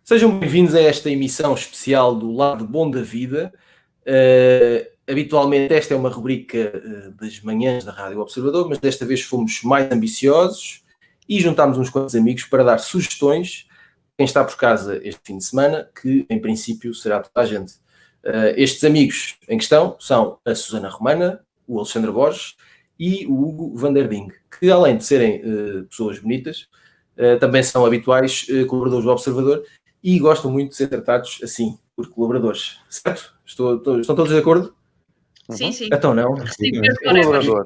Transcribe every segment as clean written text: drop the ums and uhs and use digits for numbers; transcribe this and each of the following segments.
Sejam bem-vindos a esta emissão especial do Lado Bom da Vida. Habitualmente esta é uma rubrica das manhãs da Rádio Observador, mas desta vez fomos mais ambiciosos e juntámos uns quantos amigos para dar sugestões a quem está por casa este fim de semana, que em princípio será toda a gente. Estes amigos em questão são a Susana Romana, o Alexandre Borges e o Hugo Van der Ding, que além de serem pessoas bonitas, também são habituais colaboradores do Observador e gostam muito de ser tratados assim, por colaboradores. Certo? Estão todos de acordo? Sim, sim. Então não. Colaborador.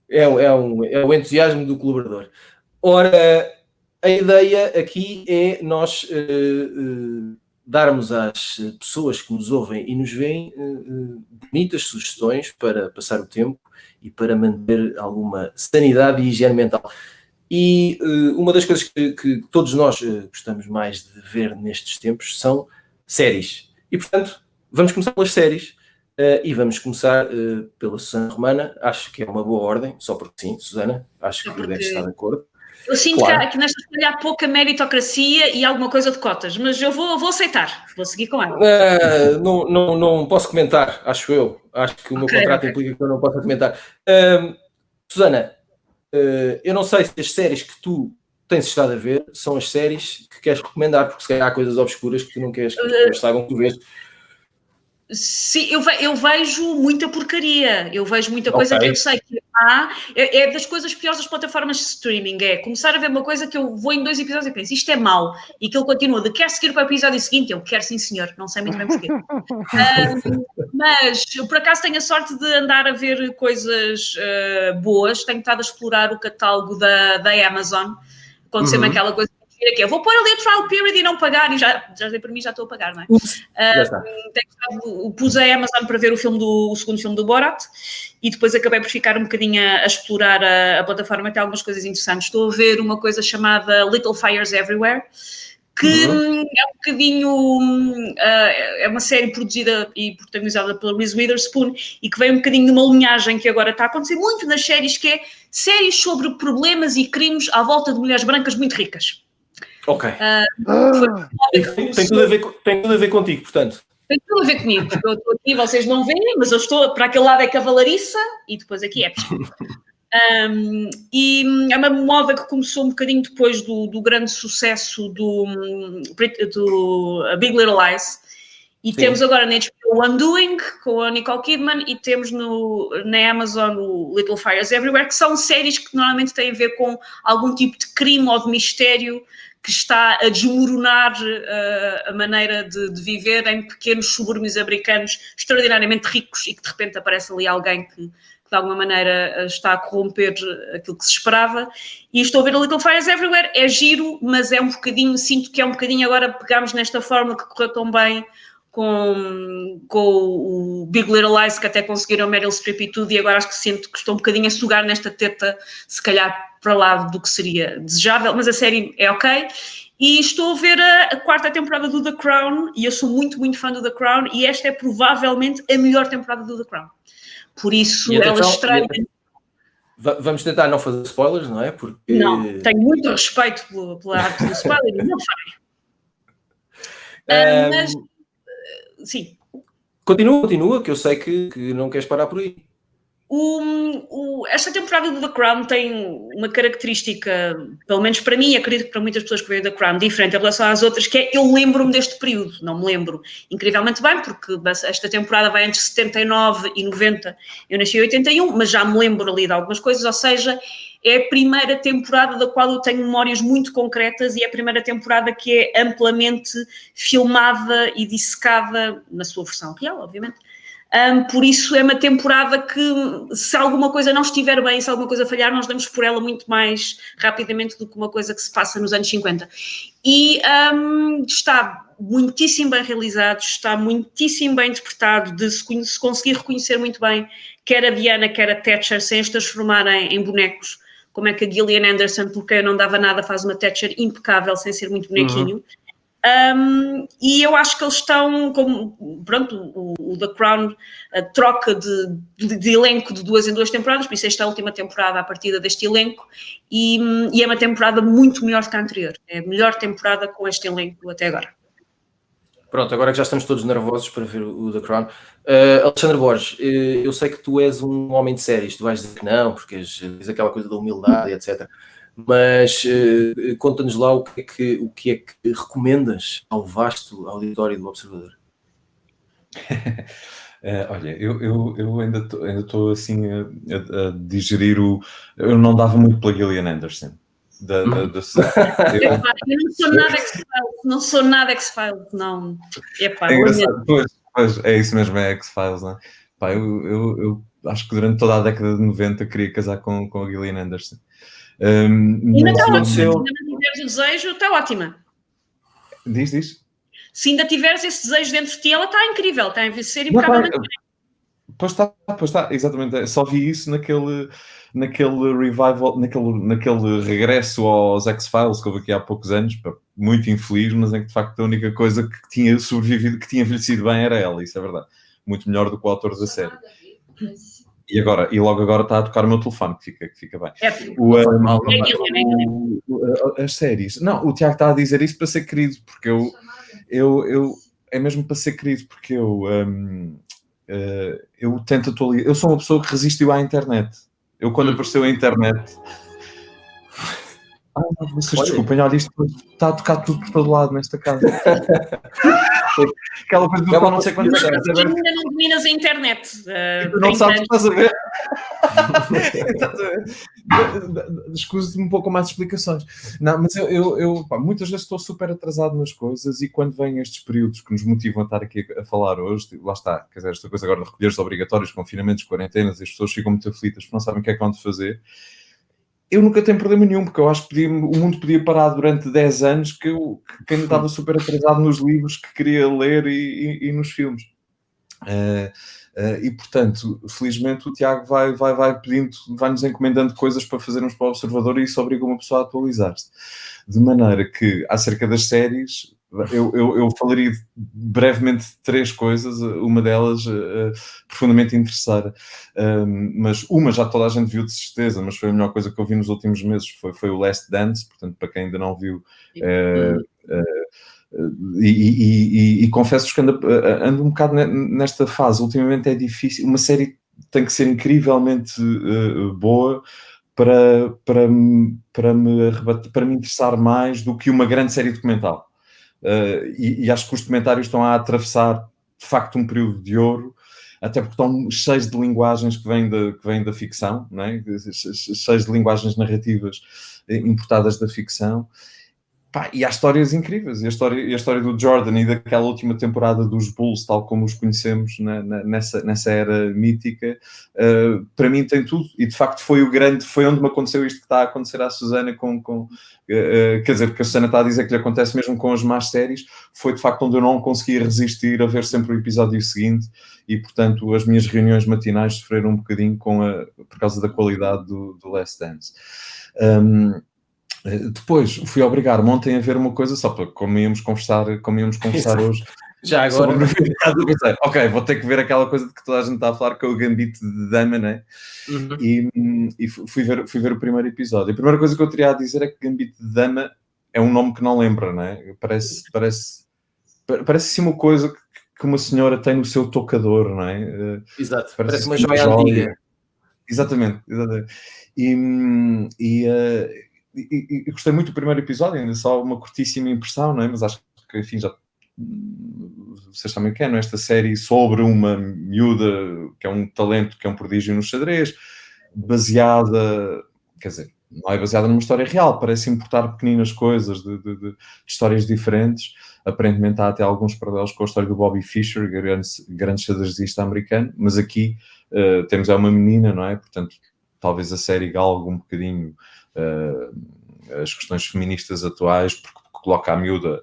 É o entusiasmo do colaborador. Ora, a ideia aqui é nós darmos às pessoas que nos ouvem e nos veem bonitas sugestões para passar o tempo e para manter alguma sanidade e higiene mental. E uma das coisas que todos nós gostamos mais de ver nestes tempos são séries. E, portanto, vamos começar pelas séries. E vamos começar pela Susana Romana. Acho que é uma boa ordem, só porque sim, Susana. Acho que deve estar de acordo. Eu sinto claro que nesta escolha há pouca meritocracia e alguma coisa de cotas, mas eu vou aceitar. Vou seguir com ela. Não posso comentar, acho eu. Acho que o meu contrato implica que eu não possa comentar. Susana, eu não sei se as séries que tu tens estado a ver são as séries que queres recomendar, porque se calhar há coisas obscuras que tu não queres que as pessoas saibam que tu vês. Sim, eu vejo muita porcaria, eu vejo muita coisa que eu sei que é das coisas piores das plataformas de streaming, é começar a ver uma coisa que eu vou em 2 episódios e penso, isto é mau, e que ele continua de quer seguir para o episódio seguinte, eu quero sim senhor, não sei muito bem porquê. Mas eu por acaso tenho a sorte de andar a ver coisas boas, tenho estado a explorar o catálogo da Amazon, aconteceu-me aquela coisa que eu vou pôr ali a trial period e não pagar, e já dei para mim, já estou a pagar, não é? Já está. Pus a Amazon para ver o segundo filme do Borat e depois acabei por ficar um bocadinho a explorar a plataforma, tem algumas coisas interessantes. Estou a ver uma coisa chamada Little Fires Everywhere, que é um bocadinho, é uma série produzida e protagonizada pela Reese Witherspoon e que vem um bocadinho de uma linhagem que agora está a acontecer muito nas séries, que é séries sobre problemas e crimes à volta de mulheres brancas muito ricas. Ok. Tem tudo a ver contigo, portanto. Tem tudo a ver comigo, porque eu estou aqui, vocês não veem, mas eu estou, para aquele lado é cavalariça e depois aqui é pesca. E é uma moda que começou um bocadinho depois do grande sucesso do A Big Little Lies. E temos agora na HBO o Undoing, com a Nicole Kidman, e temos na Amazon o Little Fires Everywhere, que são séries que normalmente têm a ver com algum tipo de crime ou de mistério que está a desmoronar a maneira de viver em pequenos subúrbios americanos extraordinariamente ricos e que de repente aparece ali alguém que de alguma maneira está a corromper aquilo que se esperava. E estou a ver a Little Fires Everywhere, é giro, mas é um bocadinho, sinto que é um bocadinho agora pegámos nesta fórmula que correu tão bem com o Big Little Lies, que até conseguiram Meryl Streep e tudo, e agora acho que sinto que estou um bocadinho a sugar nesta teta, se calhar para lá do que seria desejável, mas a série é ok. E estou a ver a 4ª temporada do The Crown, e eu sou muito, muito fã do The Crown, e esta é provavelmente a melhor temporada do The Crown. Por isso, ela estranha... Vamos tentar não fazer spoilers, não é? Porque... Não, tenho muito respeito pela arte do spoiler, e não farei. Mas, sim. Continua, que eu sei que não queres parar por aí. Esta temporada do The Crown tem uma característica, pelo menos para mim, e acredito que para muitas pessoas que veem The Crown, diferente em relação às outras, que é eu lembro-me deste período, não me lembro incrivelmente bem, porque esta temporada vai entre 79 e 90, eu nasci em 81, mas já me lembro ali de algumas coisas, ou seja, é a primeira temporada da qual eu tenho memórias muito concretas e é a primeira temporada que é amplamente filmada e dissecada na sua versão real, obviamente. Por isso é uma temporada que, se alguma coisa não estiver bem, se alguma coisa falhar, nós damos por ela muito mais rapidamente do que uma coisa que se passa nos anos 50. E está muitíssimo bem realizado, está muitíssimo bem interpretado, de se conseguir reconhecer muito bem quer a Diana, quer a Thatcher, sem as transformarem em bonecos, como é que a Gillian Anderson, porque eu não dava nada, faz uma Thatcher impecável, sem ser muito bonequinho. E eu acho que eles estão, como, pronto, o The Crown troca de elenco de 2 em 2 temporadas, por isso esta é a última temporada à partida deste elenco, e é uma temporada muito melhor do que a anterior. É a melhor temporada com este elenco até agora. Pronto, agora que já estamos todos nervosos para ver o The Crown. Alexandre Borges, eu sei que tu és um homem de séries, tu vais dizer que não, porque diz aquela coisa da humildade, etc. Mas conta-nos lá o que é que recomendas ao vasto auditório do Observador. Olha, eu ainda estou assim a digerir eu não dava muito pela Gillian Anderson. Eu não sou nada X-Files, não. É engraçado, pois, é isso mesmo, é X-Files, não é? Pá, eu acho que durante toda a década de 90 queria casar com a Gillian Anderson. Ainda está ótima, se ainda tiveres o desejo, está ótima. Diz? Se ainda tiveres esse desejo dentro de ti, ela está incrível, está a ser impecavelmente bem. Pois está, exatamente. Só vi isso naquele revival, naquele regresso aos X-Files que houve aqui há poucos anos, muito infeliz, mas em que de facto a única coisa que tinha sobrevivido, que tinha envelhecido bem era ela, isso é verdade. Muito melhor do que o autor da série. E logo agora está a tocar o meu telefone, que fica bem. As séries. Não, o Tiago está a dizer isso para ser querido, porque eu é mesmo para ser querido, porque eu tento atualizar. Eu sou uma pessoa que resistiu à internet. Eu, quando apareceu a internet. Vocês desculpem, olha, isto está a tocar tudo por todo lado nesta casa. Aquela coisa do não sei quantas vezes. Ainda não dominas a internet. Tu não sabes o que estás a ver. Escuso-me um pouco mais de explicações. Não, mas eu muitas vezes estou super atrasado nas coisas e quando vêm estes períodos que nos motivam a estar aqui a falar hoje, lá está, quer dizer, esta coisa agora de recolheres obrigatórios, confinamentos, quarentenas, as pessoas ficam muito aflitas porque não sabem o que é que vão de fazer. Eu nunca tenho problema nenhum, porque eu acho que o mundo podia parar durante 10 anos que ainda estava super atrasado nos livros que queria ler e nos filmes. E, portanto, felizmente o Tiago vai pedindo, vai-nos encomendando coisas para fazermos para o Observador e isso obriga uma pessoa a atualizar-se. De maneira que, acerca das séries, eu falaria brevemente de 3 coisas, uma delas profundamente interessada, mas uma já toda a gente viu de certeza, mas foi a melhor coisa que eu vi nos últimos meses, foi o Last Dance, portanto, para quem ainda não viu... E confesso-vos que ando um bocado nesta fase. Ultimamente é difícil. Uma série tem que ser incrivelmente boa para me interessar mais do que uma grande série documental. E acho que os documentários estão a atravessar de facto um período de ouro, até porque estão cheios de linguagens que vêm da ficção, não é? Cheios de linguagens narrativas importadas da ficção. E há histórias incríveis, e a história do Jordan e daquela última temporada dos Bulls, tal como os conhecemos nessa era mítica, para mim tem tudo, e de facto foi onde me aconteceu isto que está a acontecer à Susana, quer dizer, que a Susana está a dizer que lhe acontece mesmo com as más séries, foi de facto onde eu não conseguia resistir a ver sempre o episódio seguinte, e portanto as minhas reuniões matinais sofreram um bocadinho por causa da qualidade do Last Dance. Depois fui obrigar-me ontem a ver uma coisa só para como íamos conversar hoje. Já agora. Pensei, ok, vou ter que ver aquela coisa de que toda a gente está a falar, que é o Gambito de Dama, né? E fui ver o primeiro episódio. A primeira coisa que eu teria a dizer é que Gambito de Dama é um nome que não lembra, né? Parece assim uma coisa que uma senhora tem no seu tocador, não é? Exato, parece uma joia antiga. Exatamente. E gostei muito do primeiro episódio, ainda só uma curtíssima impressão, não é? Mas acho que, enfim, já vocês sabem o que é, não é? Esta série sobre uma miúda que é um talento, que é um prodígio no xadrez, baseada, quer dizer, não é baseada numa história real, parece importar pequeninas coisas de histórias diferentes. Aparentemente há até alguns paralelos com a história do Bobby Fischer, grande xadrezista americano, mas aqui temos uma menina, não é? Portanto, talvez a série galgue um bocadinho as questões feministas atuais, porque coloca a miúda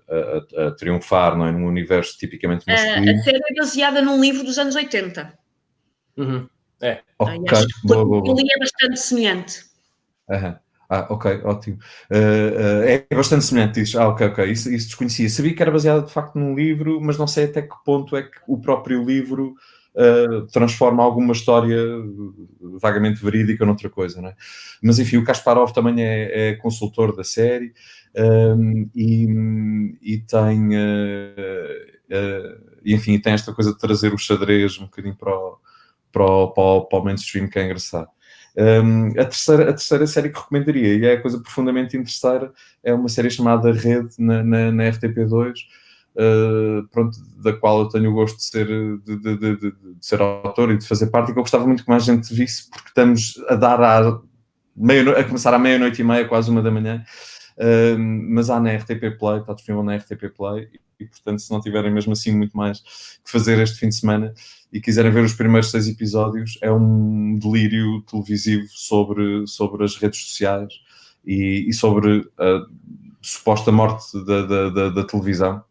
a triunfar, não é? Num universo tipicamente masculino. A série é baseada num livro dos anos 80. É. Ok, boa. Ele é bastante semelhante. Ok, ótimo. É bastante semelhante, diz. Ok, isso desconhecia. Sabia que era baseado de facto num livro, mas não sei até que ponto é que o próprio livro transforma alguma história vagamente verídica noutra coisa, não é? Mas enfim, o Kasparov também é consultor da série, e tem enfim, tem esta coisa de trazer o xadrez um bocadinho para o mainstream, que é engraçado. A terceira série que recomendaria, e é a coisa profundamente interessante, é uma série chamada Rede na RTP2, pronto, da qual eu tenho o gosto de ser autor e de fazer parte, e que eu gostava muito que mais gente visse, porque estamos a dar a começar à 00:30, quase 1 da manhã, mas há na RTP Play, está disponível na RTP Play, e portanto, se não tiverem mesmo assim muito mais que fazer este fim de semana e quiserem ver os primeiros 6 episódios, é um delírio televisivo sobre as redes sociais e sobre a suposta morte da televisão.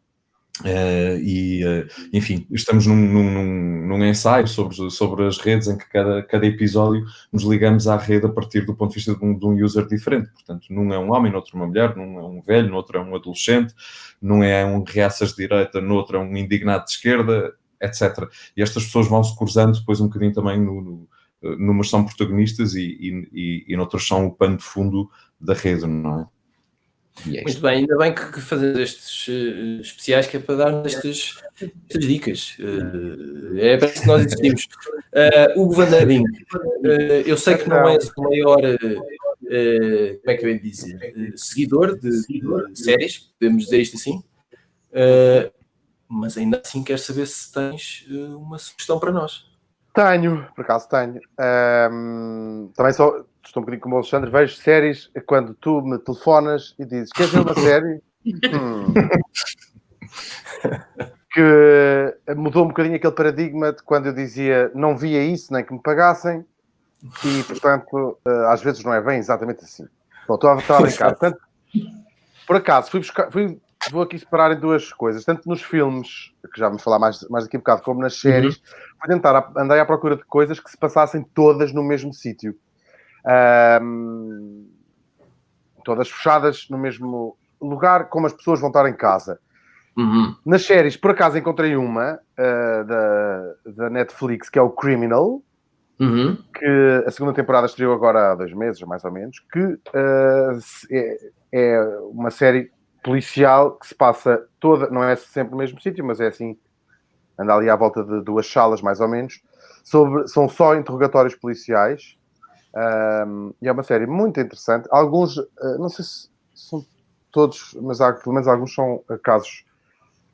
Enfim, estamos num ensaio sobre as redes, em que cada episódio nos ligamos à rede a partir do ponto de vista de um user diferente. Portanto, num é um homem, noutro uma mulher, num é um velho, noutro é um adolescente, num é um reaças de direita, noutro é um indignado de esquerda, etc. E estas pessoas vão se cruzando depois um bocadinho também numas são protagonistas e noutras são o pano de fundo da rede, não é? Muito bem, ainda bem que fazemos estes especiais, que é para dar estas dicas. Parece que nós existimos. Hugo Van der Dink, eu sei que não és o maior, como é que eu ia dizer, seguidor de séries, podemos dizer isto assim, mas ainda assim quero saber se tens uma sugestão para nós. Tenho, por acaso tenho. Também estou um bocadinho como o Alexandre, vejo séries quando tu me telefonas e dizes: queres ver uma série? Que mudou um bocadinho aquele paradigma de quando eu dizia não via isso, nem que me pagassem, e portanto, às vezes não é bem exatamente assim. Bom, estou a brincar. Portanto, por acaso, vou aqui separar em duas coisas, tanto nos filmes, que já vamos falar mais daqui a bocado, como nas séries. Andei à procura de coisas que se passassem todas no mesmo sítio. Todas fechadas no mesmo lugar, como as pessoas vão estar em casa. Nas séries, por acaso, encontrei uma da Netflix, que é o Criminal, que a segunda temporada estreou agora há 2 meses, mais ou menos, que é uma série policial que se passa toda, não é sempre no mesmo sítio, mas é assim, anda ali à volta de 2 salas, mais ou menos. São só interrogatórios policiais, e é uma série muito interessante. Alguns, não sei se são todos, mas pelo menos alguns são casos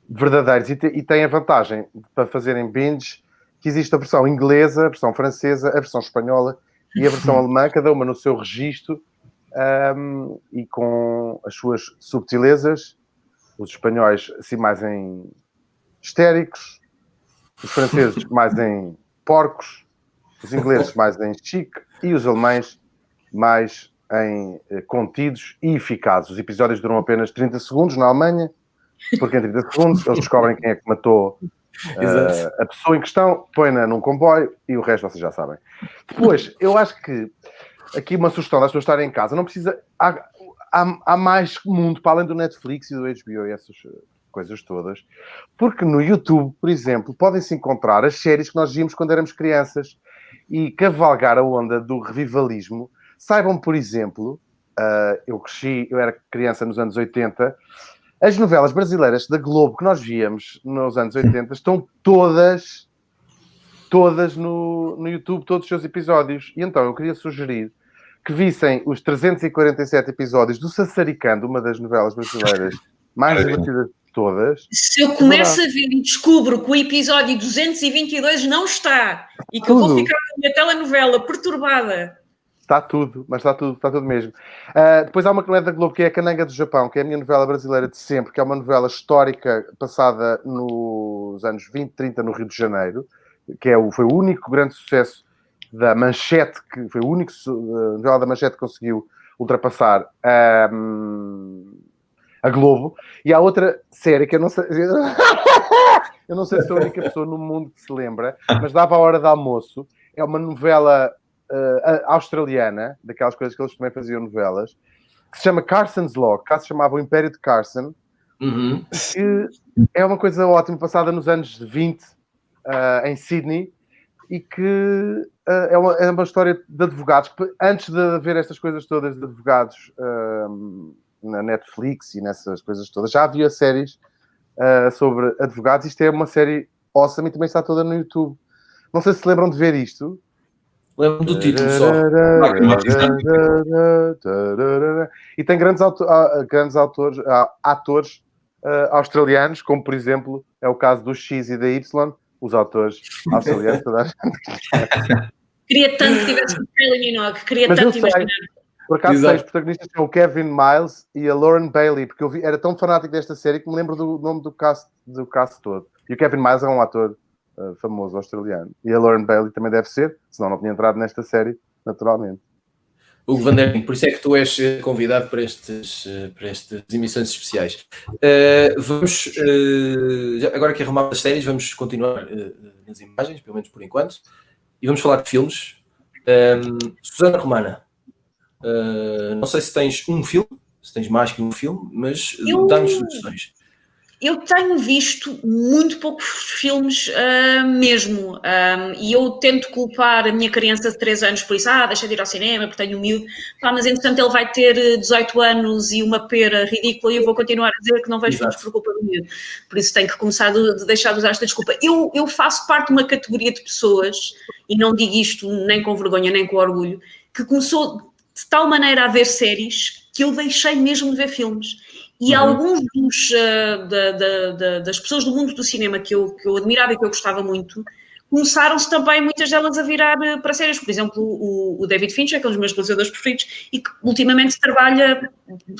verdadeiros, e tem a vantagem para fazerem binge que existe a versão inglesa, a versão francesa, a versão espanhola e a versão alemã, cada uma no seu registro, e com as suas subtilezas. Os espanhóis assim mais em histéricos, os franceses mais em porcos, os ingleses mais em chique e os alemães mais em contidos e eficazes. Os episódios duram apenas 30 segundos na Alemanha, porque em 30 segundos eles descobrem quem é que matou a pessoa em questão, põe-na num comboio e o resto vocês já sabem. Depois, eu acho que aqui uma sugestão das pessoas estarem em casa, não precisa... Há mais mundo para além do Netflix e do HBO e essas coisas todas, porque no YouTube, por exemplo, podem-se encontrar as séries que nós víamos quando éramos crianças e cavalgar a onda do revivalismo. Saibam, por exemplo, eu era criança nos anos 80, as novelas brasileiras da Globo que nós víamos nos anos 80 estão todas no YouTube, todos os seus episódios. E então eu queria sugerir que vissem os 347 episódios do Sassaricando, uma das novelas brasileiras mais divertidas de todas. Se eu começo a ver e descubro que o episódio 222 não está e que eu vou ficar com a minha telenovela perturbada. Está tudo, mas está tudo mesmo. Depois há uma que não é da Globo, que é a Cananga do Japão, que é a minha novela brasileira de sempre, que é uma novela histórica passada nos anos 20, 30 no Rio de Janeiro, que foi o único grande sucesso da Manchete, que foi o único novela da Manchete que conseguiu ultrapassar a Globo. E há outra série que eu não sei... eu não sei se sou a única pessoa no mundo que se lembra, mas dava a hora de almoço. É uma novela australiana, daquelas coisas que eles também faziam novelas, que se chama Carson's Law, que cá se chamava O Império de Carson, que é uma coisa ótima, passada nos anos 20, em Sydney, e que é uma história de advogados. Antes de haver estas coisas todas de advogados na Netflix e nessas coisas todas, já havia séries sobre advogados. Isto é uma série awesome e também está toda no YouTube. Não sei se se lembram de ver isto. Lembro do título só. E tem grandes atores australianos, como por exemplo é o caso do X e da Y, os autores australianos. Toda a gente. Queria tanto que tivesse o Kylie Minogue, queria Mas tanto eu sei, imaginar. por acaso sei, os protagonistas são o Kevin Miles e a Lauren Bailey, porque eu era tão fanático desta série que me lembro do nome do cast todo. E o Kevin Miles é um ator famoso australiano. E a Lauren Bailey também deve ser, senão não tinha entrado nesta série, naturalmente. Hugo Van Der Ding, por isso é que tu és convidado para estas emissões especiais. Vamos, agora que arrumamos as séries, vamos continuar nas imagens, pelo menos por enquanto, e vamos falar de filmes. Susana Romana, não sei se tens um filme, se tens mais que um filme, mas dá-nos sugestões. Eu tenho visto muito poucos filmes mesmo, e eu tento culpar a minha criança de 3 anos por isso, deixa de ir ao cinema porque tenho um miúdo, mas entretanto ele vai ter 18 anos e uma pera ridícula e eu vou continuar a dizer que não vejo filmes por culpa do miúdo, por isso tenho que começar de deixar de usar esta desculpa. Eu faço parte de uma categoria de pessoas, e não digo isto nem com vergonha nem com orgulho, que começou de tal maneira a ver séries que eu deixei mesmo de ver filmes. E alguns das pessoas do mundo do cinema que eu admirava e que eu gostava muito, começaram-se também, muitas delas, a virar para séries. Por exemplo, o David Fincher, que é um dos meus realizadores preferidos, e que ultimamente trabalha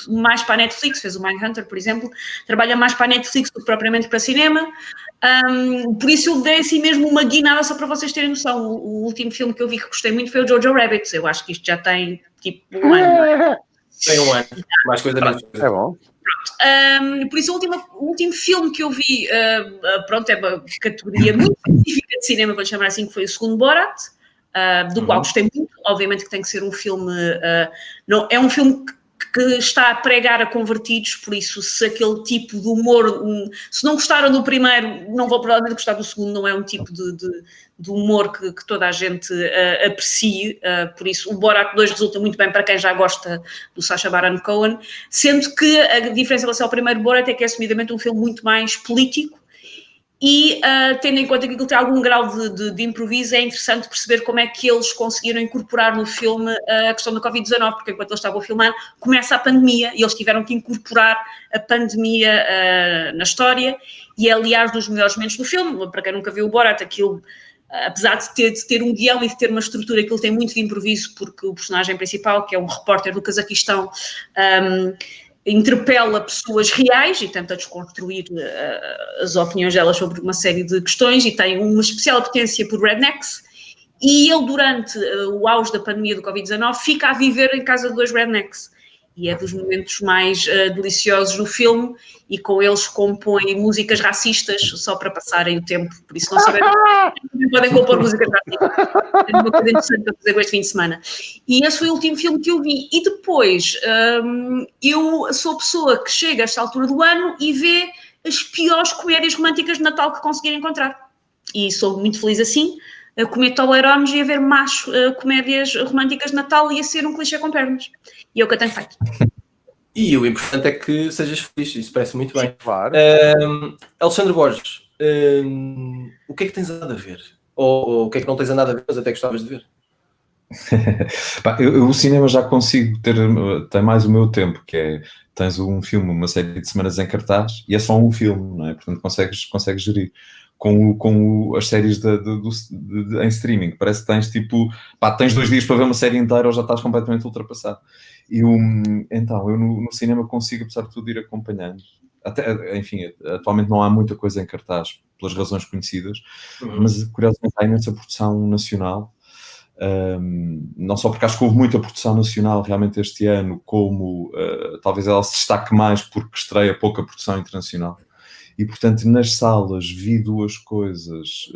mais para a Netflix, fez o Mindhunter, por exemplo, trabalha mais para a Netflix do que propriamente para cinema. Por isso eu dei assim mesmo uma guinada, só para vocês terem noção. O último filme que eu vi que gostei muito foi o Jojo Rabbit. Eu acho que isto já tem tipo um ano. Tem um ano, mais coisa menos. É bom. Por isso o último filme que eu vi, pronto, é uma categoria muito específica de cinema, vou chamar assim, que foi o segundo Borat, do qual gostei muito. Obviamente que tem que ser um filme, não, é um filme que está a pregar a convertidos, por isso se aquele tipo de humor, se não gostaram do primeiro, não vou provavelmente gostar do segundo, não é um tipo de humor que toda a gente aprecie, por isso o Borat 2 resulta muito bem para quem já gosta do Sacha Baron Cohen, sendo que a diferença em relação ao primeiro Borat é que é assumidamente um filme muito mais político, e tendo em conta que aquilo tem algum grau de improviso, é interessante perceber como é que eles conseguiram incorporar no filme a questão da Covid-19, porque enquanto eles estavam a filmar, começa a pandemia e eles tiveram que incorporar a pandemia na história, e é aliás dos melhores momentos do filme. Para quem nunca viu o Borat, aquilo, apesar de ter um guião e de ter uma estrutura, aquilo tem muito de improviso, porque o personagem principal, que é um repórter do Cazaquistão, interpela pessoas reais e tenta desconstruir as opiniões delas sobre uma série de questões, e tem uma especial potência por rednecks, e ele, durante o auge da pandemia do Covid-19, fica a viver em casa de 2 rednecks, e é dos momentos mais deliciosos do filme, e com eles compõem músicas racistas só para passarem o tempo, por isso não souberem, podem compor músicas racistas. É uma coisa interessante para fazer com este fim de semana. E esse foi o último filme que eu vi. E depois, eu sou a pessoa que chega a esta altura do ano e vê as piores comédias românticas de Natal que conseguir encontrar. E sou muito feliz assim, a comer Toblerones e a ver más comédias românticas de Natal e a ser um clichê com pernas. E é o que eu tenho feito. E o importante é que sejas feliz, isso parece muito bem. Claro. Alexandre Borges, o que é que tens andado a ver? Ou o que é que não tens andado a ver, mas até gostavas de ver? O cinema já consigo ter mais o meu tempo, que é, tens um filme, uma série de semanas em cartaz, e é só um filme, não é? Portanto consegues gerir. Com as séries em streaming, parece que tens tens 2 dias para ver uma série inteira ou já estás completamente ultrapassado. E então, eu no cinema consigo, apesar de tudo, ir acompanhando. Enfim, atualmente não há muita coisa em cartaz, pelas razões conhecidas, mas curiosamente há imensa produção nacional. Não só porque acho que houve muita produção nacional realmente este ano, como talvez ela se destaque mais porque estreia pouca produção internacional. E, portanto, nas salas vi 2 coisas,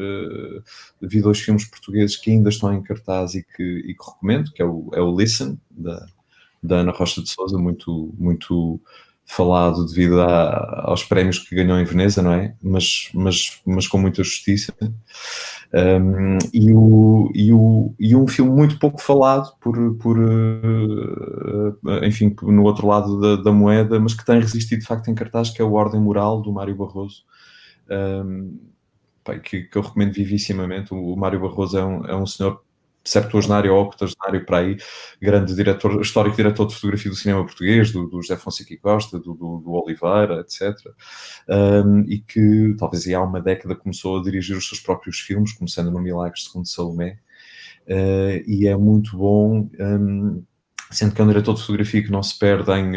vi 2 filmes portugueses que ainda estão em cartaz e que recomendo, que é o Listen, da Ana Rocha de Sousa, muito, muito falado devido aos prémios que ganhou em Veneza, não é? Mas com muita justiça. E um filme muito pouco falado enfim, no outro lado da moeda, mas que tem resistido de facto em cartaz, que é o Ordem Moral, do Mário Barroso, que eu recomendo vivissimamente. O Mário Barroso é um senhor septuagenário ou octogenário para aí, grande diretor, histórico diretor de fotografia do cinema português, do José Fonseca e Costa, do Oliveira, etc. E que talvez há uma década começou a dirigir os seus próprios filmes, começando no Milagres segundo Salomé, e é muito bom, sendo que é um diretor de fotografia que não se perde em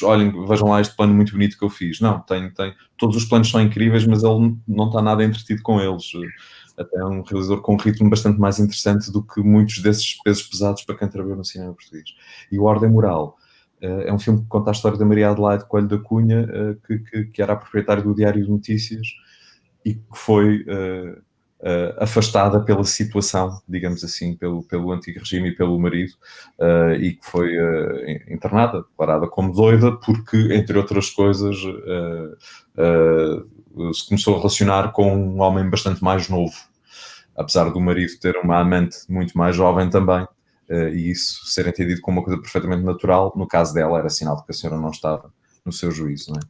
olhem, vejam lá este plano muito bonito que eu fiz. Não, tem todos os planos são incríveis, mas ele não está nada entretido com eles. Até é um realizador com um ritmo bastante mais interessante do que muitos desses pesos pesados para quem trabalhou no cinema português. E o Ordem Moral é um filme que conta a história da Maria Adelaide Coelho da Cunha, que era a proprietária do Diário de Notícias e que foi afastada pela situação, digamos assim, pelo antigo regime e pelo marido, e que foi internada, declarada como doida, porque, entre outras coisas, se começou a relacionar com um homem bastante mais novo, apesar do marido ter uma amante muito mais jovem também, e isso ser entendido como uma coisa perfeitamente natural. No caso dela era sinal de que a senhora não estava no seu juízo, não é?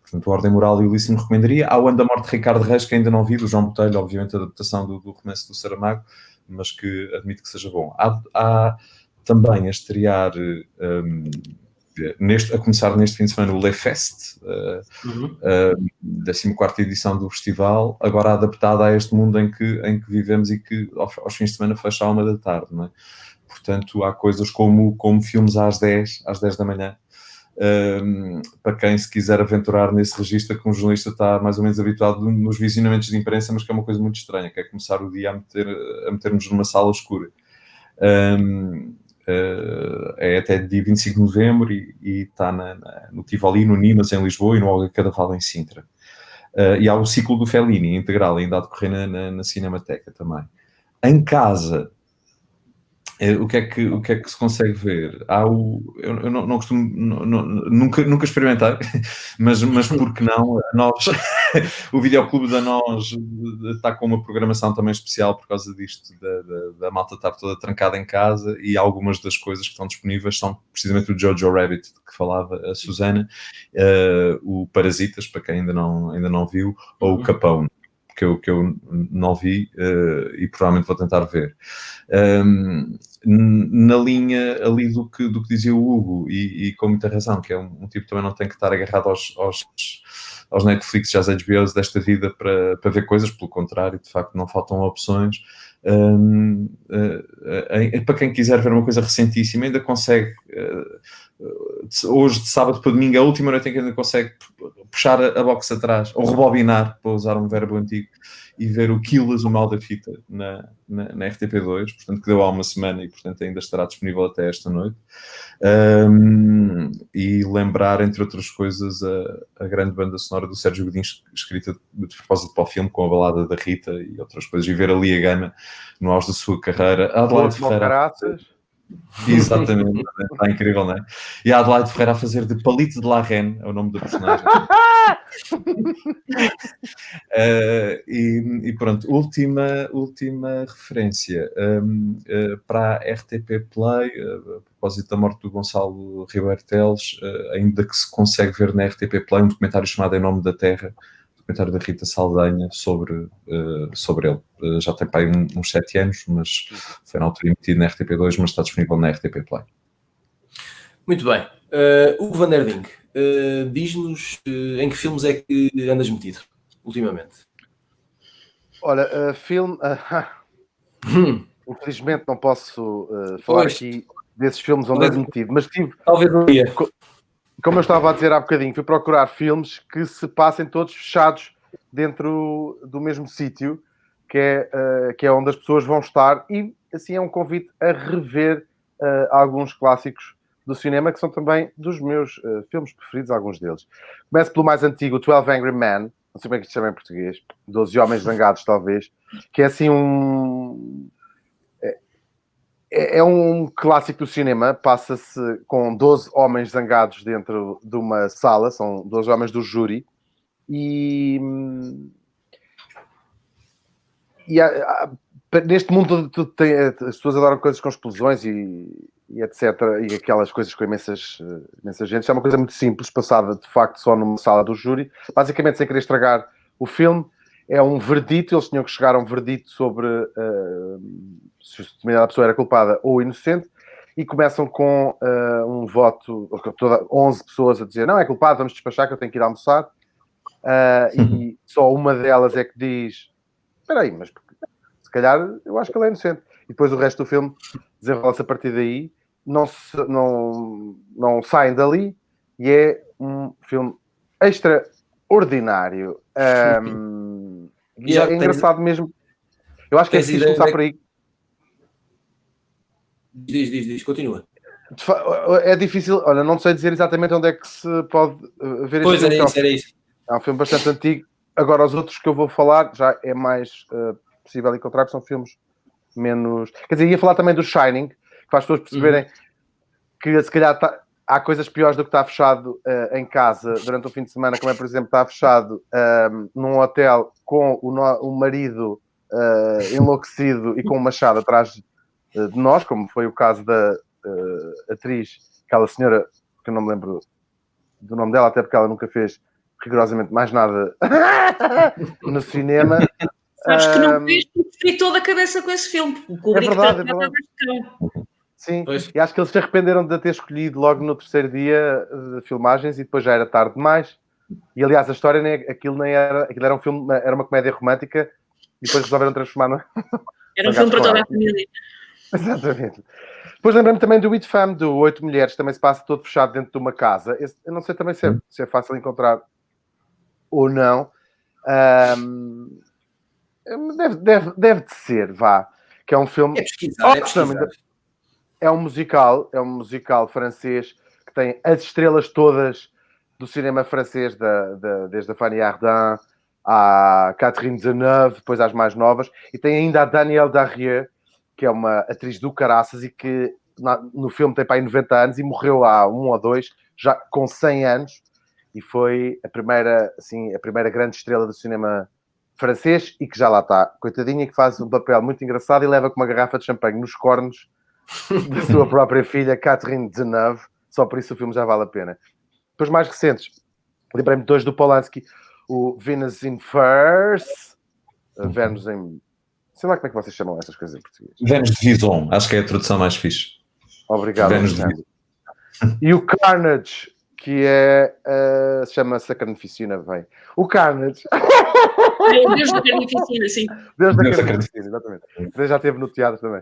Portanto, o Ordem Moral e o Ilícimo recomendaria. Há o Ano da Morte de Ricardo Reis, que ainda não vi, do João Botelho, obviamente a adaptação do romance do Saramago, mas que admito que seja bom. Há também a estrear a começar neste fim de semana o Le Fest, 14ª edição do festival, agora adaptada a este mundo em que vivemos e que aos fins de semana fecha à 13h, não é? Portanto, há coisas como filmes às 10 da manhã, para quem se quiser aventurar nesse registro, que um jornalista está mais ou menos habituado nos visionamentos de imprensa, mas que é uma coisa muito estranha, que é começar o dia a meter-nos numa sala escura. É até dia 25 de novembro e está no Tivoli, no Nimas, em Lisboa, e no Olga Cadaval, em Sintra. E há o ciclo do Fellini, integral, ainda a decorrer na Cinemateca também. Em casa, o que é que se consegue ver? Eu não costumo, nunca experimentei, mas porque não? O Videoclube da Nós está com uma programação também especial por causa disto, da malta estar toda trancada em casa, e algumas das coisas que estão disponíveis são precisamente o Jojo Rabbit, de que falava a Susana, o Parasitas, para quem ainda não viu, ou o Capão, que eu não vi, e provavelmente vou tentar ver. Na linha ali do que dizia o Hugo, e com muita razão, que é um tipo que também não tem que estar agarrado aos Netflix e às HBOs desta vida para ver coisas, pelo contrário, de facto não faltam opções. Para quem quiser ver uma coisa recentíssima, ainda consegue, hoje de sábado para domingo, a última noite em que ainda consegue puxar a box atrás, ou rebobinar, para usar um verbo antigo, e ver o Killas, o Mal da Fita, na RTP2, portanto, que deu há uma semana e, portanto, ainda estará disponível até esta noite. E lembrar, entre outras coisas, a grande banda sonora do Sérgio Godinho, escrita de propósito para o filme, com a balada da Rita e outras coisas, e ver ali a Gana no auge da sua carreira. A Adelaide Ferreira... Exatamente, está incrível, não é? E a Adelaide Ferreira a fazer de Palito de la Reine, é o nome da personagem. E pronto, última referência para a RTP Play, a propósito da morte do Gonçalo Ribeiro Teles, ainda que se consegue ver na RTP Play um documentário chamado Em Nome da Terra, documentário da Rita Saldanha sobre ele. Já tem para aí uns 7 anos, mas foi na altura emitido na RTP2, mas está disponível na RTP Play. Muito bem. Hugo Van der Ding, diz-nos em que filmes é que andas metido ultimamente? Olha, filme... Infelizmente não posso falar aqui desses filmes onde ando metido, mas tive... Talvez um dia. Como eu estava a dizer há bocadinho, fui procurar filmes que se passem todos fechados dentro do mesmo sítio, que é onde as pessoas vão estar, e assim é um convite a rever alguns clássicos do cinema, que são também dos meus filmes preferidos, alguns deles. Começo pelo mais antigo, 12 Angry Men, não sei como é que isto chama em português, 12 Homens Zangados, talvez, que é assim é um clássico do cinema, passa-se com 12 homens zangados dentro de uma sala, são 12 homens do júri, e neste mundo as pessoas adoram coisas com explosões e etc, e aquelas coisas com imensa gente. É uma coisa muito simples, passada de facto só numa sala do júri, basicamente sem querer estragar o filme. É um verdito, eles tinham que chegar a um verdito sobre se a determinada pessoa era culpada ou inocente, e começam com um voto, 11 pessoas a dizer não, é culpado, vamos despachar que eu tenho que ir almoçar, e só uma delas é que diz espera aí, mas se calhar eu acho que ele é inocente. E depois o resto do filme desenrola-se a partir daí, não saem dali, e é um filme extraordinário. E é engraçado mesmo. Eu acho que é preciso começar por aí. Diz, continua. É difícil, olha, não sei dizer exatamente onde é que se pode ver este filme. Era isso. É um filme bastante antigo. Agora, os outros que eu vou falar já é mais possível encontrar, que são filmes menos... Quer dizer, ia falar também do Shining, que faz as pessoas perceberem que se calhar há coisas piores do que estar fechado em casa durante o fim de semana, como é, por exemplo, estar fechado num hotel com o marido enlouquecido e com um machado atrás de nós, como foi o caso da atriz, aquela senhora, que eu não me lembro do nome dela, até porque ela nunca fez rigorosamente mais nada no cinema. Sabes que não fez porque fritou da cabeça com esse filme. É verdade. Sim, pois. E acho que eles se arrependeram de ter escolhido logo no terceiro dia de filmagens e depois já era tarde demais. E aliás, a história aquilo era um filme, era uma comédia romântica e depois resolveram transformar era um filme para toda a família. Exatamente. Depois lembrei-me também do It Fam, do 8 Mulheres, também se passa todo fechado dentro de uma casa. Eu não sei também se é fácil encontrar ou não. Deve de ser, vá. Que é um filme... É pesquisar. É um musical francês que tem as estrelas todas do cinema francês, desde a Fanny Ardant à Catherine Deneuve, depois às mais novas, e tem ainda a Danielle Darrieux, que é uma atriz do caraças e que no filme tem para aí 90 anos e morreu há 1 ou 2, já com 100 anos, e foi a primeira grande estrela do cinema francês e que já lá está, coitadinha, que faz um papel muito engraçado e leva com uma garrafa de champanhe nos cornos da sua própria filha, Catherine Deneuve. Só por isso o filme já vale a pena. Depois, mais recentes, lembrei-me de 2 do Polanski, o Venus in Furs, Vênus em... Sei lá como é que vocês chamam essas coisas em português. Vênus de Vison, acho que é a tradução mais fixe. Obrigado. Vênus de Vison. E o Carnage, que se chama-se a Carnificina, bem. O Carnage... Deus da Carnificina, sim. Deus da Carnificina, exatamente. Você já esteve no teatro também.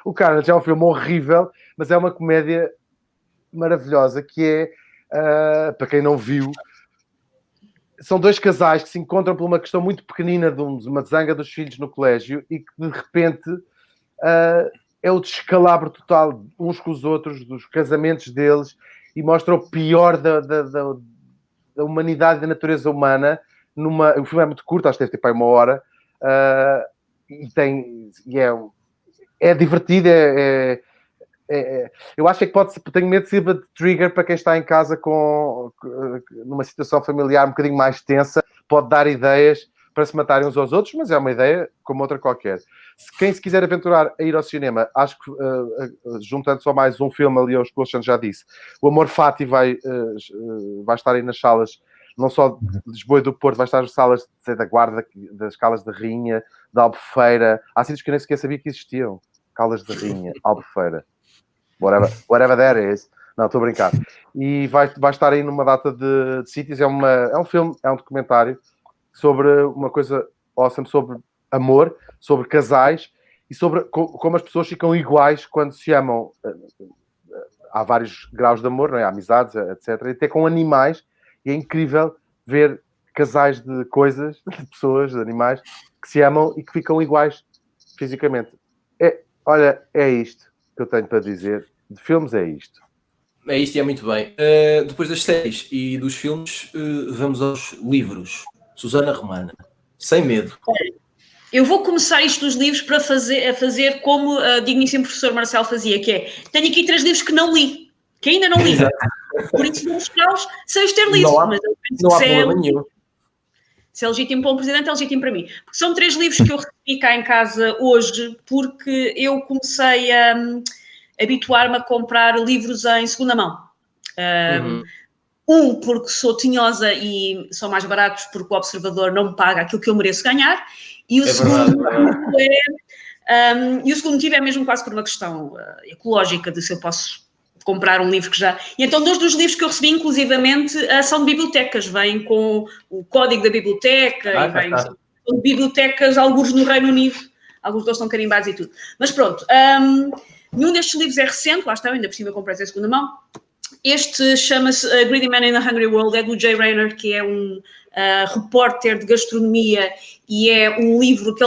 O Carnage é um filme horrível, mas é uma comédia maravilhosa, que é, para quem não viu, são 2 casais que se encontram por uma questão muito pequenina de uma zanga dos filhos no colégio e que, de repente, é o descalabro total uns com os outros, dos casamentos deles, e mostra o pior da humanidade e da natureza humana. O filme é muito curto, acho que deve ter para aí 1 hora, e é divertido, eu acho que tenho medo de sirva de trigger para quem está em casa numa situação familiar um bocadinho mais tensa, pode dar ideias para se matarem uns aos outros, mas é uma ideia como outra qualquer. Quem se quiser aventurar a ir ao cinema, acho que, juntando só mais um filme ali aos que o Alexandre já disse, o Amor Fati vai estar aí nas salas, não só de Lisboa e do Porto, vai estar nas salas da Guarda, das Caldas da Rainha, da Albufeira. Há sítios que eu nem sequer sabia que existiam. Caldas da Rainha, Albufeira. Whatever that is. Não, estou a brincar. E vai estar aí numa data de sítios. É um filme, é um documentário sobre uma coisa awesome, sobre amor, sobre casais e sobre como as pessoas ficam iguais quando se amam. Há vários graus de amor, não é? Amizades, etc. E até com animais. E é incrível ver casais de coisas, de pessoas, de animais, que se amam e que ficam iguais fisicamente. Olha, é isto que eu tenho para dizer. De filmes é isto. É isto e é muito bem. Depois das séries e dos filmes, vamos aos livros. Susana Romana. Sem medo. Eu vou começar isto dos livros a fazer como a digníssimo professor Marcelo fazia, que é, tenho aqui 3 livros que não li, que ainda não li. Por isso vou buscá-los sem os ter lido. Mas não há problema nenhum. Se é legítimo para um presidente, é legítimo para mim. Porque são 3 livros que eu recebi cá em casa hoje, porque eu comecei a habituar-me a comprar livros em segunda mão. Porque sou tinhosa e são mais baratos porque o Observador não me paga aquilo que eu mereço ganhar. E o segundo e o segundo motivo é mesmo quase por uma questão ecológica, de se eu posso comprar um livro que já... E então, 2 dos livros que eu recebi, inclusivamente, são de bibliotecas. Vêm com o código da biblioteca e vêm de bibliotecas, alguns no Reino Unido. Alguns deles estão carimbados e tudo. Mas pronto, nenhum destes livros é recente. Lá está, ainda por cima comprei em segunda mão. Este chama-se Greedy Man in a Hungry World, é do Jay Rayner, que é um repórter de gastronomia, e é um livro que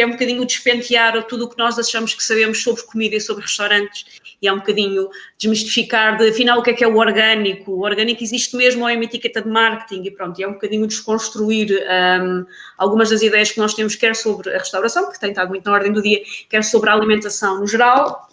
é um bocadinho despentear tudo o que nós achamos que sabemos sobre comida e sobre restaurantes, e é um bocadinho desmistificar afinal o que é o orgânico. O orgânico existe mesmo ou é uma etiqueta de marketing, e pronto, e é um bocadinho desconstruir algumas das ideias que nós temos, quer sobre a restauração, que tem estado muito na ordem do dia, quer sobre a alimentação no geral.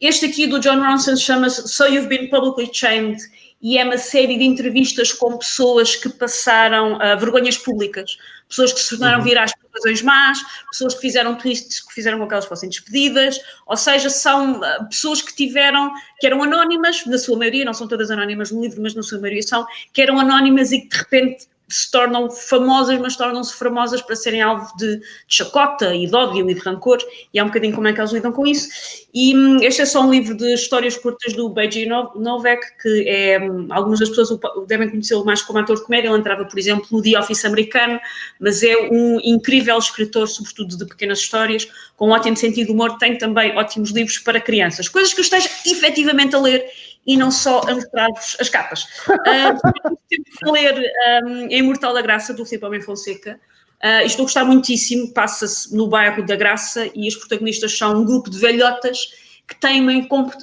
Este aqui do Jon Ronson chama-se So You've Been Publicly Shamed, e é uma série de entrevistas com pessoas que passaram vergonhas públicas, pessoas que se tornaram virais por razões más, pessoas que fizeram twists que fizeram com que elas fossem despedidas, ou seja, são pessoas que eram anónimas, na sua maioria, não são todas anónimas no livro, mas na sua maioria são, que eram anónimas e que de repente se tornam famosas, mas tornam-se famosas para serem alvo de chacota e de ódio e de rancor, e é um bocadinho como é que eles lidam com isso. E este é só um livro de histórias curtas do Beiji Novak, que é, algumas das pessoas devem conhecê-lo mais como ator de comédia. Ele entrava, por exemplo, no The Office americano, mas é um incrível escritor, sobretudo de pequenas histórias, com um ótimo sentido de humor. Tem também ótimos livros para crianças, coisas que eu esteja efetivamente a ler e não só a mostrar-vos as capas. Estou a ler A Imortal da Graça, do Filipe Homem Fonseca. Estou a gostar muitíssimo, passa-se no bairro da Graça e os protagonistas são um grupo de velhotas que têm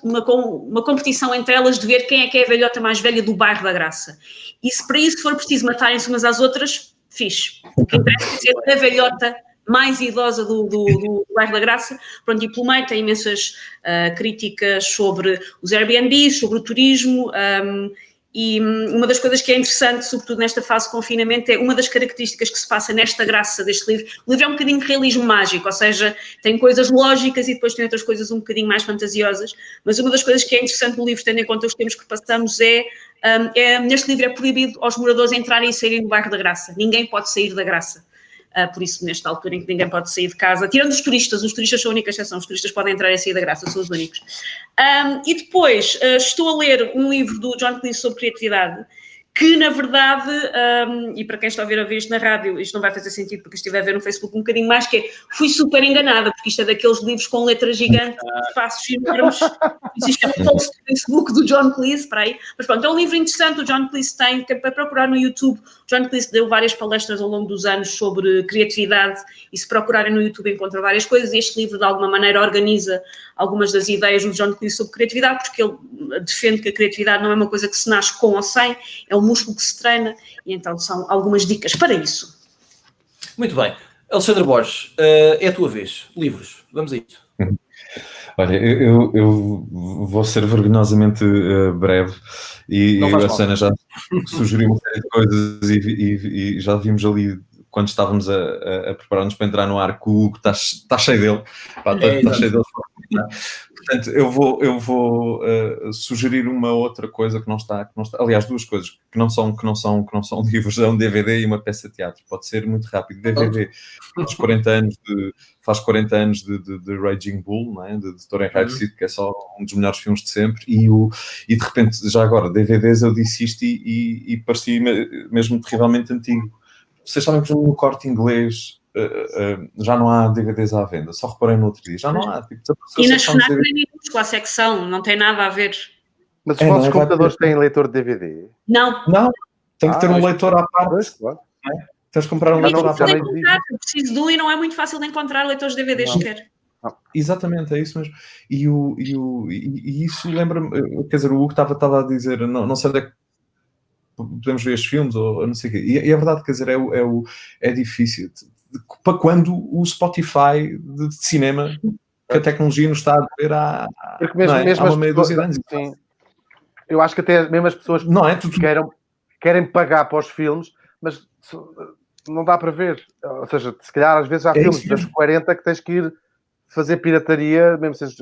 uma competição entre elas de ver quem é a velhota mais velha do bairro da Graça. E se para isso for preciso matarem-se umas às outras, fixe. O que interessa é ser a velhota mais idosa do bairro da Graça. Pronto, e pelo meio tem imensas críticas sobre os Airbnbs, sobre o turismo, e uma das coisas que é interessante, sobretudo nesta fase de confinamento, é uma das características que se passa nesta graça deste livro. O livro é um bocadinho de realismo mágico, ou seja, tem coisas lógicas e depois tem outras coisas um bocadinho mais fantasiosas, mas uma das coisas que é interessante no livro, tendo em conta os tempos que passamos, neste livro é proibido aos moradores entrarem e saírem do bairro da Graça. Ninguém pode sair da Graça. Por isso, nesta altura em que ninguém pode sair de casa, tirando os turistas são a única exceção, os turistas podem entrar e sair da Graça, são os únicos. E depois, estou a ler um livro do John Cleese sobre criatividade, que na verdade, e para quem está a ver isto na rádio, isto não vai fazer sentido porque estiver a ver no Facebook um bocadinho mais, que é, fui super enganada, porque isto é daqueles livros com letras gigantes, espaços enormes, isto é um post do Facebook do John Cleese, para aí, mas pronto, é um livro interessante, o John Cleese tem, que é para procurar no YouTube. O John Cleese deu várias palestras ao longo dos anos sobre criatividade, e se procurarem no YouTube encontram várias coisas, e este livro de alguma maneira organiza algumas das ideias do John Cleese sobre criatividade, porque ele defende que a criatividade não é uma coisa que se nasce com ou sem, é um músculo que se treina, e então são algumas dicas para isso. Muito bem. Alexandre Borges, é a tua vez. Livros, vamos a isso. Olha, eu vou ser vergonhosamente breve, e a Sana já sugeriu uma série de coisas e já vimos ali, quando estávamos a preparar-nos para entrar no ar, que o Hugo está cheio dele. Está cheio dele. Portanto, eu vou sugerir uma outra coisa que não está, aliás, duas coisas que não são livros, é um DVD e uma peça de teatro. Pode ser muito rápido. DVD faz 40 anos de Raging Bull, não é? de Thorin Hævstid, que é só um dos melhores filmes de sempre, e de repente, já agora, DVDs, eu disse isto e parecia mesmo terrivelmente antigo. Vocês sabem que no Corte Inglês já não há DVDs à venda, só reparei no outro dia, já não há. E nas FNAC com a secção, não tem nada a ver. Mas os vossos computadores têm leitor de DVD? Não. Tem que ter um leitor à parte. Claro. Tens de comprar um leitor à parte. Eu preciso de um e não é muito fácil de encontrar leitores de DVDs sequer. Exatamente, é isso mesmo. E isso lembra-me, quer dizer, o Hugo estava a dizer, não sei onde é que podemos ver estes filmes, ou não sei o quê. E é verdade, quer dizer, é difícil. para quando o Spotify de cinema, que a tecnologia nos está a ver há uma meia dúzia de anos. Sim. Eu acho que até mesmo as pessoas não é? querem pagar para os filmes, mas não dá para ver. Ou seja, se calhar às vezes há filmes das 40 que tens que ir fazer pirataria, mesmo se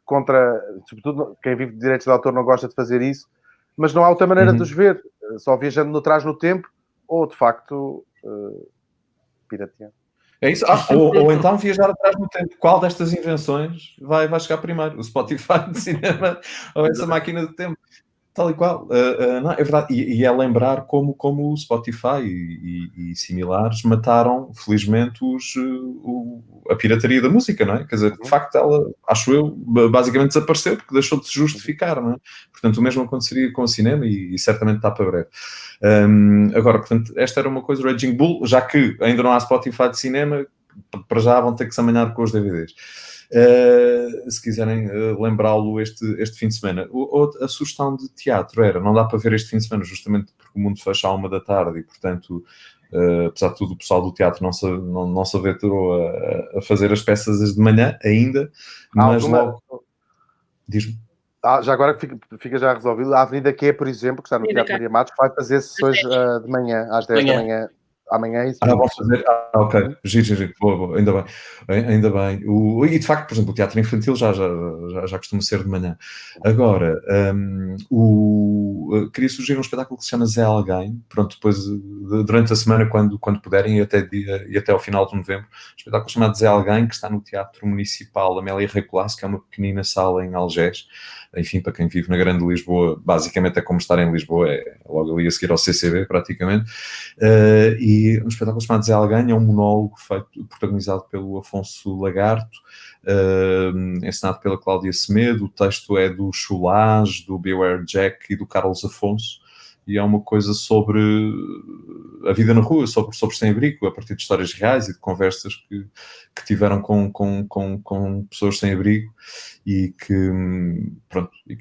contra, sobretudo quem vive de direitos de autor não gosta de fazer isso, mas não há outra maneira de os ver, só viajando no trás no tempo, ou de facto pirateando. É isso? Ou então viajar atrás no tempo. Qual destas invenções vai chegar primeiro? O Spotify de cinema ou essa máquina do tempo? Tal e qual. Não, é verdade. E é lembrar como o Spotify e similares mataram, felizmente, a pirataria da música, não é? Quer dizer, de facto, ela, acho eu, basicamente desapareceu porque deixou de se justificar, não é? Portanto, o mesmo aconteceria com o cinema e certamente está para breve. Agora, portanto, esta era uma coisa, Raging Bull, já que ainda não há Spotify de cinema, para já vão ter que se amanhar com os DVDs. Se quiserem lembrá-lo este fim de semana. A sugestão de teatro era, não dá para ver este fim de semana justamente porque o mundo fecha à 1 da tarde e, portanto, apesar de tudo, o pessoal do teatro não se aventurou a fazer as peças de manhã ainda, mas logo... Diz-me. Já agora fica já resolvido. A Avenida Q, por exemplo, que está no Teatro Maria Matos, vai fazer sessões de manhã, às 10 da manhã. Amanhã é isso. Vão fazer. Ok. Giro. Boa. Ainda bem. E de facto, por exemplo, o teatro infantil já costuma ser de manhã. Agora, queria sugerir um espetáculo que se chama Zé Alguém. Pronto, depois, durante a semana, quando puderem, e até ao final de novembro, um espetáculo chamado Zé Alguém, que está no Teatro Municipal Amélia Rei Colasso, que é uma pequenina sala em Algés. Enfim, para quem vive na Grande Lisboa, basicamente é como estar em Lisboa, é logo ali a seguir ao CCB, praticamente. E um espetáculo chamado Zé Alguém é um monólogo protagonizado pelo Afonso Lagarto, encenado pela Cláudia Semedo. O texto é do Chulage, do Beware Jack e do Carlos Afonso, e é uma coisa sobre a vida na rua, sobre sem-abrigo, a partir de histórias reais e de conversas que tiveram com pessoas sem abrigo e que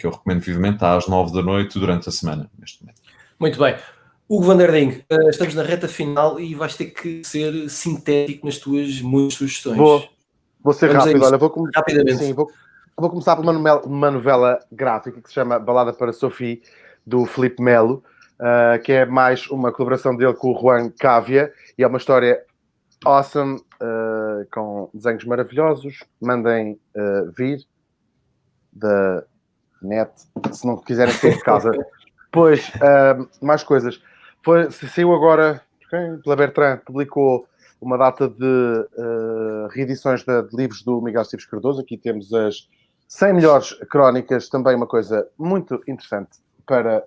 eu recomendo vivamente às 9 da noite durante a semana, neste momento. Muito bem. Hugo van der Ding, estamos na reta final e vais ter que ser sintético nas tuas muitas sugestões. Vou ser rápido. Olha, rapidamente. Sim, vou começar por uma novela gráfica que se chama Balada para Sophie, do Filipe Melo, que é mais uma colaboração dele com o Juan Cávia, e é uma história awesome, com desenhos maravilhosos. Mandem vir da net, se não quiserem sair de casa. Pois, mais coisas. Saiu agora, pela Bertrand, publicou uma data de reedições de livros do Miguel Esteves Cardoso. Aqui temos as 100 melhores crónicas, também uma coisa muito interessante para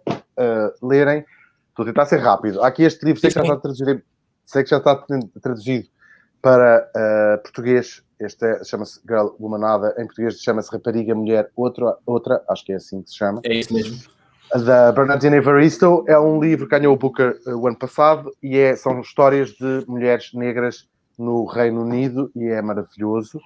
lerem. Estou a tentar ser rápido. Há aqui este livro, sei que já está traduzido para português. Este chama-se Girl Womanada, em português chama-se Rapariga, Mulher, Outra, acho que é assim que se chama. É isso mesmo. Da Bernardine Evaristo. É um livro que ganhou o Booker o ano passado e são histórias de mulheres negras no Reino Unido e é maravilhoso.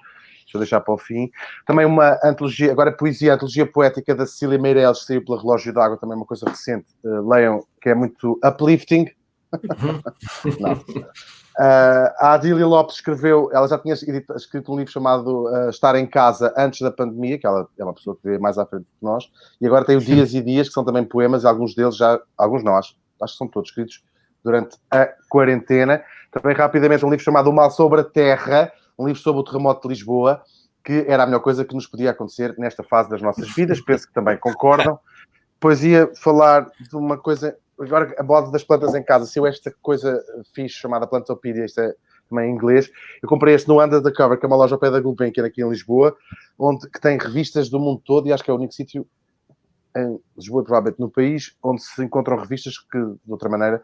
Deixa eu deixar para o fim. Também uma antologia, agora poesia, a antologia poética da Cecília Meirelles, que saiu pela Relógio d'Água, também uma coisa recente. Leiam, que é muito uplifting. Não. A Adília Lopes escreveu, ela já tinha escrito um livro chamado Estar em Casa antes da pandemia, que ela é uma pessoa que vê mais à frente que nós, e agora tem o Dias e Dias, que são também poemas, e alguns deles alguns não, acho que são todos escritos durante a quarentena. Também rapidamente um livro chamado O Mal sobre a Terra, um livro sobre o terremoto de Lisboa, que era a melhor coisa que nos podia acontecer nesta fase das nossas vidas, penso que também concordam. Depois ia falar de uma coisa... Agora, a moda das plantas em casa, se eu esta coisa fixe chamada Plantopedia, isto é também em inglês, eu comprei este no Under the Cover, que é uma loja ao pé da Gulbenkian aqui em Lisboa, que tem revistas do mundo todo, e acho que é o único sítio em Lisboa, provavelmente no país, onde se encontram revistas que, de outra maneira,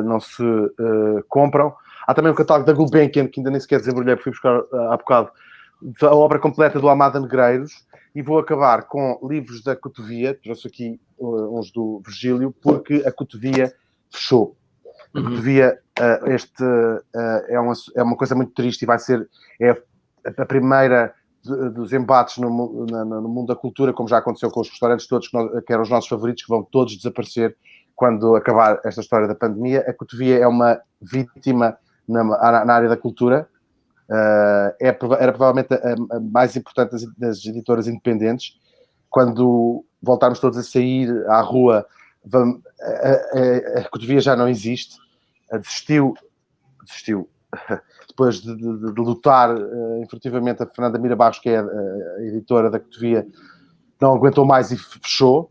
não se compram. Há também o catálogo da Gulbenkian, que ainda nem sequer desembrulhei, porque fui buscar há bocado, a obra completa do Amada Negreiros, e vou acabar com livros da Cotovia. Trouxe aqui uns do Virgílio, porque a Cotovia fechou. A Cotovia, é uma coisa muito triste e vai ser a primeira dos embates no mundo da cultura, como já aconteceu com os restaurantes todos, que eram os nossos favoritos, que vão todos desaparecer quando acabar esta história da pandemia. A Cotovia é uma vítima na área da cultura. Era provavelmente a mais importante das editoras independentes. Quando voltarmos todos a sair à rua, a Cotovia já não existe, desistiu depois de lutar efetivamente. A Fernanda Mira Barros, que é a editora da Cotovia, não aguentou mais e fechou,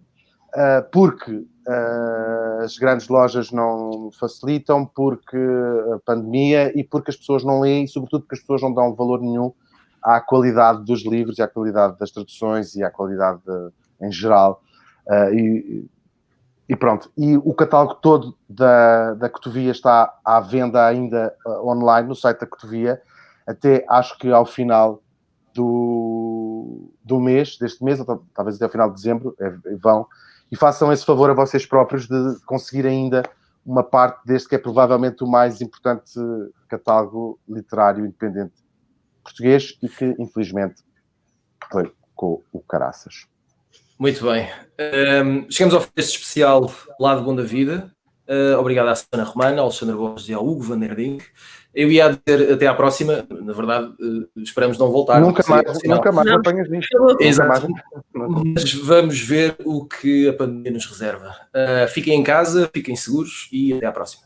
porque as grandes lojas não facilitam, porque a pandemia e porque as pessoas não leem, e sobretudo porque as pessoas não dão valor nenhum à qualidade dos livros e à qualidade das traduções e à qualidade em geral. E pronto. E o catálogo todo da Cotovia está à venda ainda online no site da Cotovia, até acho que ao final do mês, deste mês, ou talvez até ao final de dezembro, vão. E façam esse favor a vocês próprios de conseguir ainda uma parte deste que é provavelmente o mais importante catálogo literário independente português e que, infelizmente, foi com o caraças. Muito bem. Chegamos ao fim deste especial Lado Bom da Vida. Obrigado à Susana Romana, ao Alexandre Borges e ao Hugo Van der Dink. Eu ia dizer até à próxima. Na verdade, esperamos não voltar. Nunca mais apanhas nisto. Exato. Mas vamos ver o que a pandemia nos reserva. Fiquem em casa, fiquem seguros e até à próxima.